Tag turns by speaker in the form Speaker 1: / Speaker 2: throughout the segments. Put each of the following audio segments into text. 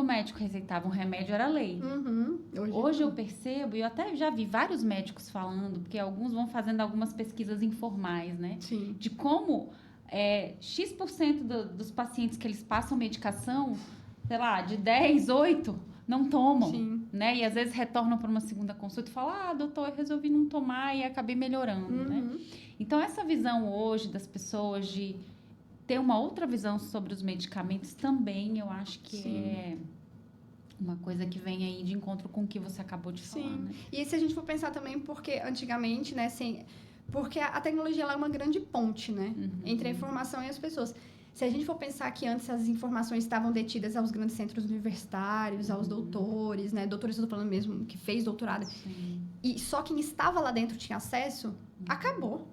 Speaker 1: médico receitava um remédio, era lei. Hoje eu percebo, e eu até já vi vários médicos falando, porque alguns vão fazendo algumas pesquisas informais, né?
Speaker 2: Sim.
Speaker 1: De como X% dos pacientes que eles passam medicação, sei lá, de 10, 8 não tomam.
Speaker 2: Sim.
Speaker 1: Né? E às vezes retornam para uma segunda consulta e falam, doutor, eu resolvi não tomar e acabei melhorando, né? Então, essa visão hoje das pessoas de ter uma outra visão sobre os medicamentos também, eu acho que é uma coisa que vem aí de encontro com o que você acabou de falar, né?
Speaker 2: E se a gente for pensar também, porque antigamente, né, porque a tecnologia ela é uma grande ponte, né, entre a informação e as pessoas. Se a gente for pensar que antes as informações estavam detidas aos grandes centros universitários, aos doutores, né? Doutores, eu tô falando mesmo, que fez doutorado.
Speaker 1: Sim.
Speaker 2: E só quem estava lá dentro tinha acesso, acabou.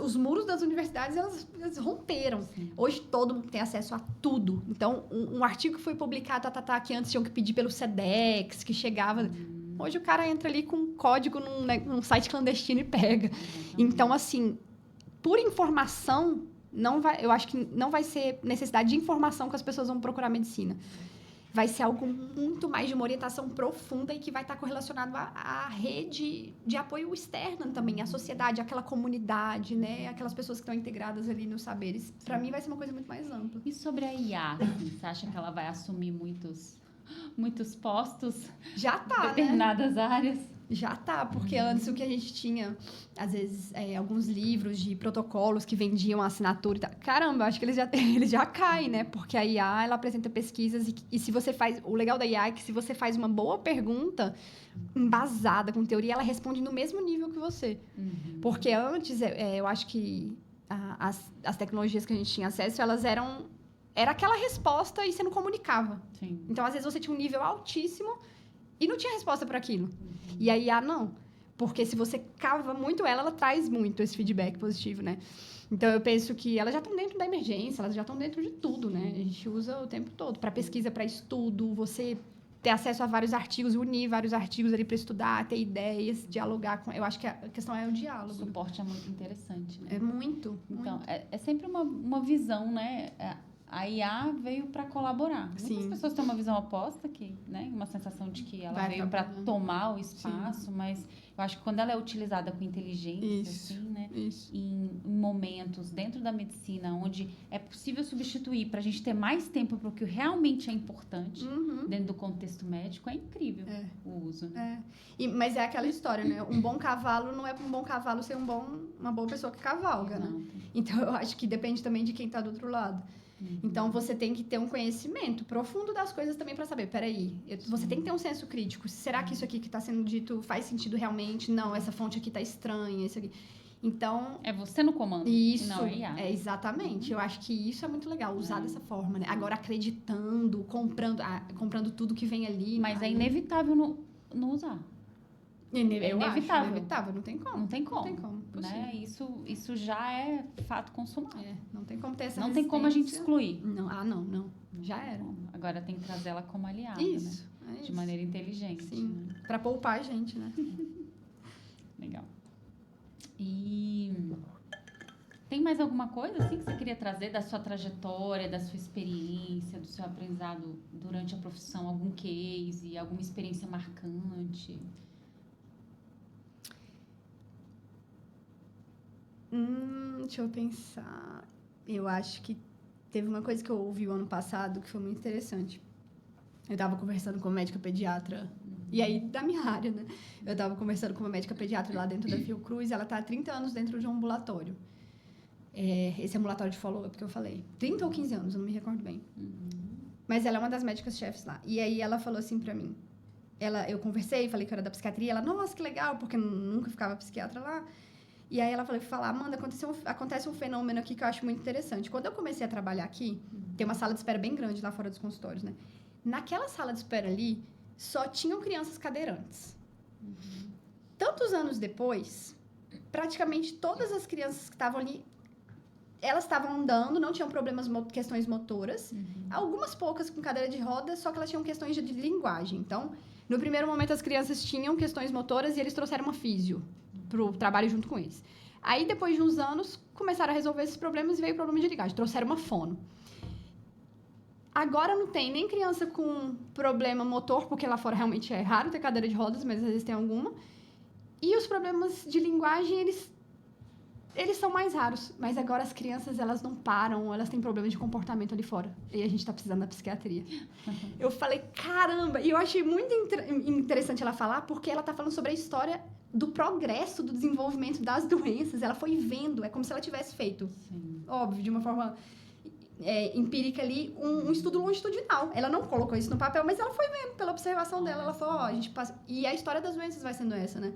Speaker 2: Os muros das universidades, elas romperam.
Speaker 1: Sim.
Speaker 2: Hoje todo mundo tem acesso a tudo. Então, um artigo que foi publicado, que antes tinham que pedir pelo SEDEX, que chegava... Hoje o cara entra ali com um código num site clandestino e pega. Então, assim, por informação... eu acho que não vai ser necessidade de informação que as pessoas vão procurar medicina. Vai ser algo muito mais de uma orientação profunda e que vai estar correlacionado à rede de apoio externa também, à sociedade, àquela comunidade, né? Aquelas pessoas que estão integradas ali nos saberes. Para mim, vai ser uma coisa muito mais ampla.
Speaker 1: E sobre a IA, você acha que ela vai assumir muitos postos?
Speaker 2: Já tá,
Speaker 1: em determinadas
Speaker 2: né?
Speaker 1: áreas?
Speaker 2: Já tá, porque antes o que a gente tinha, às vezes, alguns livros de protocolos que vendiam a assinatura e tal. Caramba, acho que eles já caem, né? Porque a IA, ela apresenta pesquisas e se você faz... O legal da IA é que se você faz uma boa pergunta, embasada com teoria, ela responde no mesmo nível que você. Porque antes, eu acho que as tecnologias que a gente tinha acesso, elas eram... Era aquela resposta e você não comunicava.
Speaker 1: Sim.
Speaker 2: Então, às vezes, você tinha um nível altíssimo e não tinha resposta para aquilo. E a IA, não. Porque se você cava muito ela traz muito esse feedback positivo, né? Então, eu penso que elas já estão dentro da emergência, elas já estão dentro de tudo, né? A gente usa o tempo todo. Para pesquisa, para estudo, você ter acesso a vários artigos, unir vários artigos ali para estudar, ter ideias, dialogar com... Eu acho que a questão é o diálogo.
Speaker 1: O suporte é muito interessante, né?
Speaker 2: É muito.
Speaker 1: Então, é sempre uma visão, né? A IA veio para colaborar. Muitas pessoas têm uma visão oposta, né? Uma sensação de que ela veio para tomar o espaço, mas eu acho que quando ela é utilizada com inteligência, assim, né? Em momentos dentro da medicina, onde é possível substituir para a gente ter mais tempo para o que realmente é importante, dentro do contexto médico, é incrível o uso. Né?
Speaker 2: Mas é aquela história, né? Um bom cavalo não é um bom cavalo ser uma boa pessoa que cavalga, né? Então, eu acho que depende também de quem está do outro lado. Então, você tem que ter um conhecimento profundo das coisas também para saber, peraí, você tem que ter um senso crítico. Será que isso aqui que está sendo dito faz sentido realmente? Não, essa fonte aqui está estranha, isso aqui. Então...
Speaker 1: É você no comando,
Speaker 2: isso,
Speaker 1: não é IA.
Speaker 2: Exatamente. Eu acho que isso é muito legal, usar dessa forma, né? Agora, acreditando, comprando tudo que vem ali.
Speaker 1: Mas é inevitável não usar.
Speaker 2: Inevitável, não tem como.
Speaker 1: Não tem como.
Speaker 2: Né?
Speaker 1: Isso já é fato consumado.
Speaker 2: Não tem como ter essa
Speaker 1: Não tem como a gente excluir.
Speaker 2: Não. Já era.
Speaker 1: Agora tem que trazer ela como aliada,
Speaker 2: isso,
Speaker 1: né? De maneira inteligente.
Speaker 2: Sim,
Speaker 1: né?
Speaker 2: Pra poupar a gente, né?
Speaker 1: Legal. E tem mais alguma coisa assim que você queria trazer da sua trajetória, da sua experiência, do seu aprendizado durante a profissão? Algum case, alguma experiência marcante?
Speaker 2: Deixa eu pensar. Eu acho que teve uma coisa que eu ouvi o ano passado que foi muito interessante. Eu tava conversando com uma médica pediatra, e aí da minha área, né? Eu tava conversando com uma médica pediatra lá dentro da Fiocruz, ela tá há 30 anos dentro de um ambulatório. Esse ambulatório de follow-up que eu falei. 30 ou 15 anos, eu não me recordo bem. Mas ela é uma das médicas-chefes lá. E aí ela falou assim pra mim. Eu conversei, falei que eu era da psiquiatria, ela, nossa, que legal, porque nunca ficava psiquiatra lá. E aí ela falou, Amanda, acontece um fenômeno aqui que eu acho muito interessante. Quando eu comecei a trabalhar aqui, tem uma sala de espera bem grande lá fora dos consultórios, né? Naquela sala de espera ali, só tinham crianças cadeirantes. Tantos anos depois, praticamente todas as crianças que estavam ali, elas estavam andando, não tinham questões motoras. Algumas poucas com cadeira de rodas, só que elas tinham questões de linguagem. Então, no primeiro momento, as crianças tinham questões motoras e eles trouxeram uma físio pro trabalho junto com eles. Aí, depois de uns anos, começaram a resolver esses problemas e veio o problema de linguagem. Trouxeram uma fono. Agora não tem nem criança com problema motor, porque lá fora realmente é raro ter cadeira de rodas, mas às vezes tem alguma. E os problemas de linguagem, eles são mais raros. Mas agora as crianças, elas não param, elas têm problemas de comportamento ali fora. E a gente tá precisando da psiquiatria. Eu falei, caramba! E eu achei muito interessante ela falar, porque ela tá falando sobre a história do progresso, do desenvolvimento das doenças. Ela foi vendo, é como se ela tivesse feito. Sim. Óbvio, de uma forma empírica ali, um estudo longitudinal. Ela não colocou isso no papel, mas ela foi vendo pela observação dela. Ela falou, a gente passa... E a história das doenças vai sendo essa, né?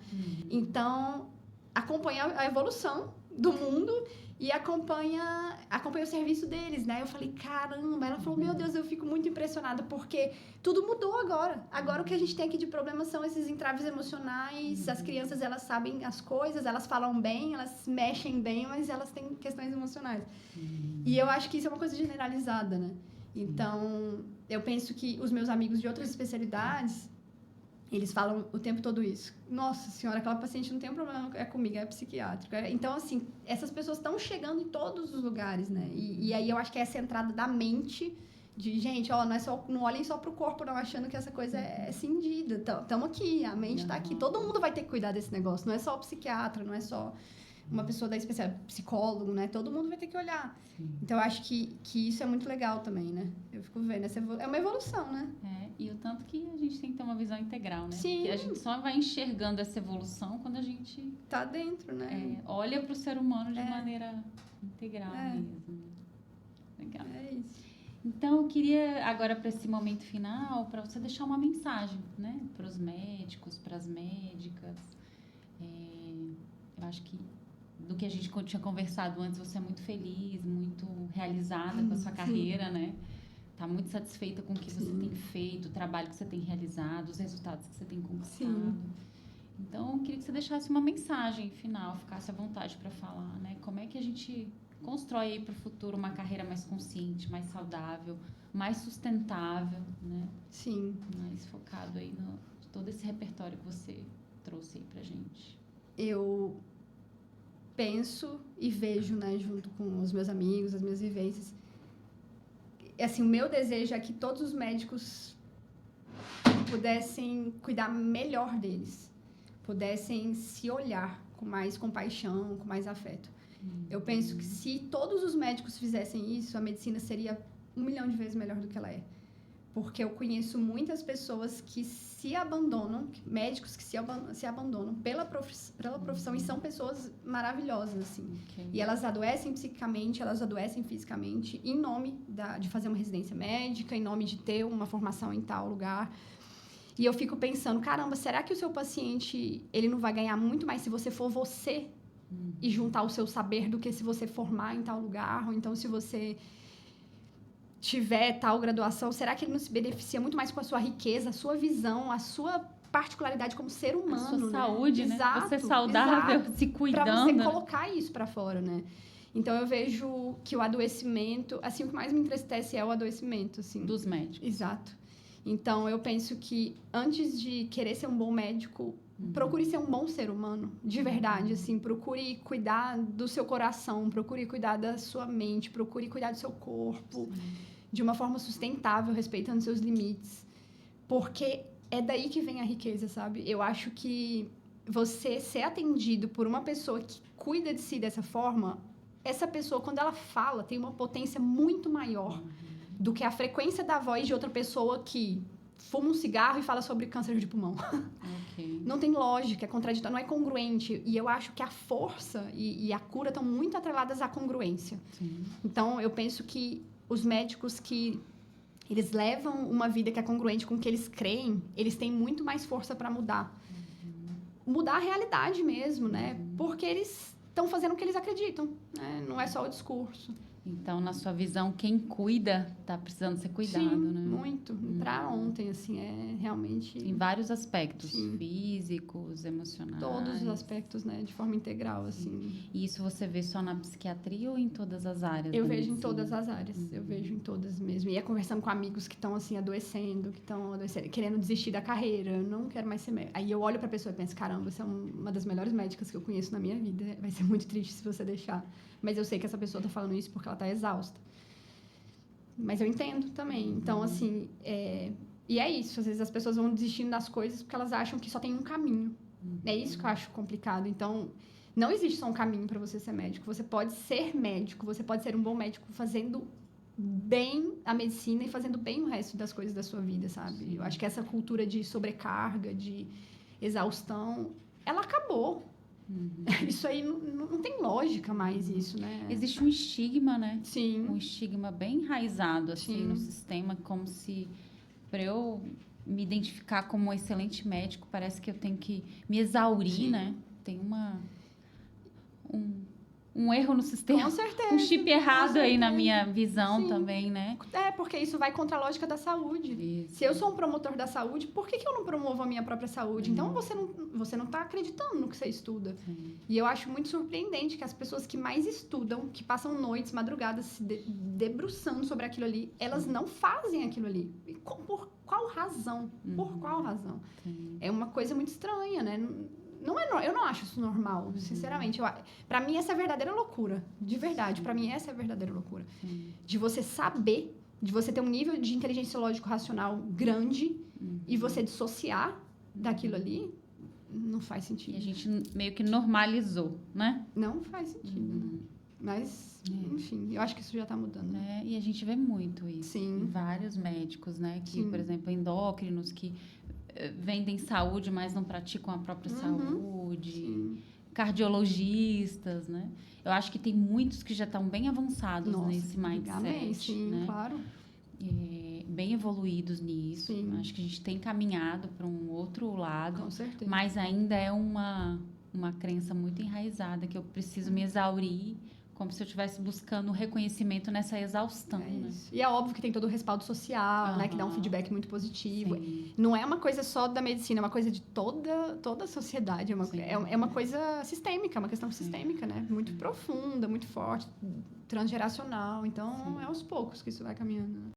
Speaker 2: Então, acompanha a evolução do mundo e acompanha o serviço deles, né? Eu falei, caramba. Ela falou, meu Deus, eu fico muito impressionada, porque tudo mudou agora. Agora o que a gente tem aqui de problema são esses entraves emocionais. As crianças, elas sabem as coisas, elas falam bem, elas mexem bem, mas elas têm questões emocionais. E eu acho que isso é uma coisa generalizada, né? Então, eu penso que os meus amigos de outras especialidades, eles falam o tempo todo isso. Nossa senhora, aquela paciente não tem um problema, é comigo, é psiquiátrico. Então, assim, essas pessoas estão chegando em todos os lugares, né? E aí eu acho que é essa entrada da mente de, gente, ó, não olhem só pro corpo, não, achando que essa coisa é cindida. Estamos aqui, a mente tá aqui. Todo mundo vai ter que cuidar desse negócio. Não é só o psiquiatra, não é só uma pessoa da especialidade, psicólogo, né? Todo mundo vai ter que olhar. Sim. Então, eu acho que isso é muito legal também, né? Eu fico vendo, é uma evolução, né?
Speaker 1: E o tanto que a gente tem que ter uma visão integral, né?
Speaker 2: Sim.
Speaker 1: Porque a gente só vai enxergando essa evolução quando a gente...
Speaker 2: Tá dentro, né?
Speaker 1: Olha pro ser humano de maneira integral mesmo. Legal.
Speaker 2: É isso.
Speaker 1: Então, eu queria, agora, para esse momento final, para você deixar uma mensagem, né? Para os médicos, para as médicas. Eu acho que do que a gente tinha conversado antes, você é muito feliz, muito realizada com a sua carreira, né? Tá muito satisfeita com o que você tem feito, o trabalho que você tem realizado, os resultados que você tem conquistado. Sim. Então, eu queria que você deixasse uma mensagem final, ficasse à vontade para falar, né? Como é que a gente constrói aí para o futuro uma carreira mais consciente, mais saudável, mais sustentável, né?
Speaker 2: Sim.
Speaker 1: Mais focado aí no todo esse repertório que você trouxe aí pra gente.
Speaker 2: Eu penso e vejo, né, junto com os meus amigos, as minhas vivências. Assim, o meu desejo é que todos os médicos pudessem cuidar melhor deles, pudessem se olhar com mais compaixão, com mais afeto. Eu penso que se todos os médicos fizessem isso, a medicina seria 1 milhão de vezes melhor do que ela é. Porque eu conheço muitas pessoas que se abandonam, médicos que se abandonam pela profissão e são pessoas maravilhosas, assim. Okay. E elas adoecem psiquicamente, elas adoecem fisicamente em nome de fazer uma residência médica, em nome de ter uma formação em tal lugar. E eu fico pensando, caramba, será que o seu paciente, ele não vai ganhar muito mais se você for você e juntar o seu saber do que se você formar em tal lugar? Ou então, se você tiver tal graduação, será que ele não se beneficia muito mais com a sua riqueza, a sua visão, a sua particularidade como ser humano,
Speaker 1: a sua
Speaker 2: né?
Speaker 1: Saúde,
Speaker 2: exato,
Speaker 1: né? Você saudável,
Speaker 2: exato,
Speaker 1: se cuidando.
Speaker 2: Pra você colocar isso pra fora, né? Então, eu vejo que o adoecimento, assim, o que mais me entristece é o adoecimento, assim.
Speaker 1: Dos médicos.
Speaker 2: Exato. Então, eu penso que antes de querer ser um bom médico, procure ser um bom ser humano, de verdade, assim. Procure cuidar do seu coração, procure cuidar da sua mente, procure cuidar do seu corpo. Sim. De uma forma sustentável, respeitando seus limites. Porque é daí que vem a riqueza, sabe? Eu acho que você ser atendido por uma pessoa que cuida de si dessa forma, essa pessoa, quando ela fala, tem uma potência muito maior do que a frequência da voz de outra pessoa que fuma um cigarro e fala sobre câncer de pulmão. Okay. Não tem lógica, é contraditório, não é congruente. E eu acho que a força e a cura estão muito atreladas à congruência. Sim. Então, eu penso que os médicos que eles levam uma vida que é congruente com o que eles creem, eles têm muito mais força para mudar. Mudar a realidade mesmo, né? Porque eles estão fazendo o que eles acreditam, né? Não é só o discurso.
Speaker 1: Então, na sua visão, quem cuida está precisando ser cuidado,
Speaker 2: sim,
Speaker 1: né?
Speaker 2: Muito. Para ontem, assim, é realmente...
Speaker 1: Em vários aspectos, sim. Físicos, emocionais.
Speaker 2: Todos os aspectos, né? De forma integral, assim.
Speaker 1: E isso você vê só na psiquiatria ou em todas as áreas?
Speaker 2: Eu vejo em todas as áreas. Eu vejo em todas mesmo. E é conversando com amigos que estão, assim, adoecendo, querendo desistir da carreira. Eu não quero mais ser médica. Aí eu olho para a pessoa e penso, caramba, você é uma das melhores médicas que eu conheço na minha vida. Vai ser muito triste se você deixar. Mas eu sei que essa pessoa tá falando isso porque ela tá exausta. Mas eu entendo também. Então, assim, e é isso. Às vezes as pessoas vão desistindo das coisas porque elas acham que só tem um caminho. É isso que eu acho complicado. Então, não existe só um caminho para você ser médico. Você pode ser médico, você pode ser um bom médico fazendo bem a medicina e fazendo bem o resto das coisas da sua vida, sabe? Eu acho que essa cultura de sobrecarga, de exaustão, ela acabou. Isso aí não tem lógica mais, isso, né?
Speaker 1: Existe um estigma, né?
Speaker 2: Sim.
Speaker 1: Um estigma bem enraizado, assim, no sistema, como se, para eu me identificar como um excelente médico, parece que eu tenho que me exaurir, né? Tem um erro no sistema.
Speaker 2: Com certeza.
Speaker 1: Um chip errado aí na minha visão também, né?
Speaker 2: Porque isso vai contra a lógica da saúde. Isso. Se eu sou um promotor da saúde, por que eu não promovo a minha própria saúde? Então, você não está acreditando no que você estuda. Sim. E eu acho muito surpreendente que as pessoas que mais estudam, que passam noites, madrugadas, se debruçando sobre aquilo ali, elas não fazem aquilo ali. Por qual razão? Por qual razão? Sim. É uma coisa muito estranha, né? Eu não acho isso normal, sinceramente. Pra mim, essa é a verdadeira loucura. De verdade, pra mim, essa é a verdadeira loucura. De você saber, de você ter um nível de inteligência lógico-racional grande e você dissociar daquilo ali, não faz sentido.
Speaker 1: E a gente meio que normalizou, né?
Speaker 2: Não faz sentido, né? Mas, enfim, eu acho que isso já tá mudando.
Speaker 1: E a gente vê muito isso.
Speaker 2: Sim.
Speaker 1: Vários médicos, né? Que, por exemplo, endócrinos, que vendem saúde, mas não praticam a própria saúde. Sim. Cardiologistas, né? Eu acho que tem muitos que já estão bem avançados nesse mindset.
Speaker 2: Sim, né? Claro.
Speaker 1: Bem evoluídos nisso.
Speaker 2: Sim.
Speaker 1: Acho que a gente tem caminhado para um outro lado.
Speaker 2: Com certeza.
Speaker 1: Mas ainda é uma crença muito enraizada que eu preciso me exaurir, como se eu estivesse buscando reconhecimento nessa exaustão, né?
Speaker 2: E é óbvio que tem todo o respaldo social, né? Que dá um feedback muito positivo. Sim. Não é uma coisa só da medicina, é uma coisa de toda a sociedade. É uma coisa sistêmica, é uma questão sistêmica, né? Muito profunda, muito forte, transgeracional. Então, é aos poucos que isso vai caminhando.